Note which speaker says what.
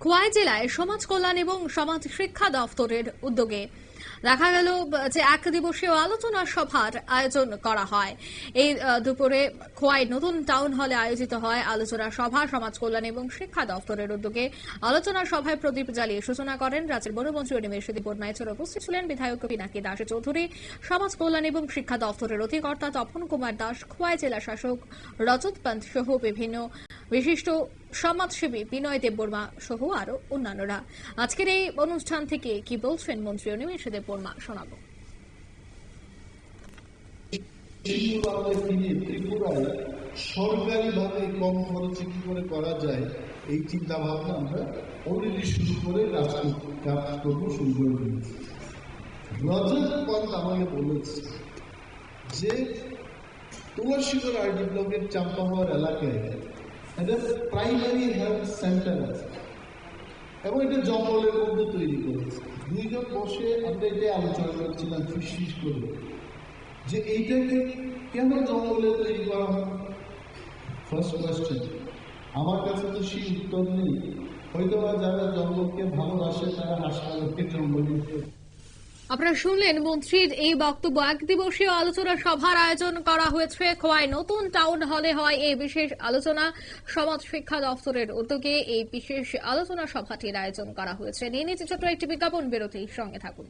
Speaker 1: খোয়াই জেলায় সমাজ কল্যাণ এবং সমাজ শিক্ষা দফতরের উদ্যোগে দেখা গেল যে এক দিবসীয় আলোচনা সভার আয়োজন করা হয়। এই দুপুরে খোয়াই নতুন টাউন হলে আয়োজিত হয় আলোচনা সভা। সমাজ কল্যাণ এবং শিক্ষা দফতরের উদ্যোগে আলোচনা সভায় প্রদীপ জ্বালিয়ে সূচনা করেন রাজ্যের বনমন্ত্রী অনিমেষ বন্যা। এছাড়া উপস্থিত ছিলেন বিধায়ক পিনাকি দাস চৌধুরী, সমাজ কল্যাণ এবং শিক্ষা দফতরের অধিকর্তা তপন কুমার দাস, খোয়াই জেলা শাসক রজত পান্ত সহ বিভিন্ন বিশিষ্ট সমাজসেবী বিনয় দেববর্মা সহ আরো অন্যান্যরা। আজকের এই অনুষ্ঠান থেকে কি বলছেন মন্ত্রী অনিমেষ দেববর্মা শোনাবো।
Speaker 2: ত্রিপুরায় সরকারিভাবে কম খরচে কি করে করা যায় এই চিন্তা ভাবনা আমরা অলরেডি শুরু করে কাজকর্ম শুরু করে দিয়েছি। রজত পান্ত আমাকে বলেছে যে তুলসীগড় আরডি ব্লকের চাম্পাহাওয়ার এলাকায় একটা প্রাইমারি হেলথ সেন্টার আছে এবং এটা জঙ্গলের মধ্যে তৈরি করেছে। দুইজন বসে আমরা এটাই আলোচনা করছিলাম ফিস করে যে এইটাকে কেন জঙ্গলে তৈরি করা হয়। ফার্স্ট কোয়েশ্চেন, আমার কাছে তো সেই উত্তর নেই। হয়তো যারা জঙ্গলকে ভালোবাসে তারা হাসপাতালকে জঙ্গলে।
Speaker 1: আপনারা শুনলেন মন্ত্রীর এই বক্তব্য। এক দিবসীয় আলোচনা সভার আয়োজন করা হয়েছে খোয়াই নতুন টাউন হলে হয় এই বিশেষ আলোচনা। সমাজ শিক্ষা দফতরের উদ্যোগে এই বিশেষ আলোচনা সভাটির আয়োজন করা হয়েছে। নিয়ে নিচ্ছে ছোট্ট একটি বিজ্ঞাপন বিরতির সঙ্গে থাকুন।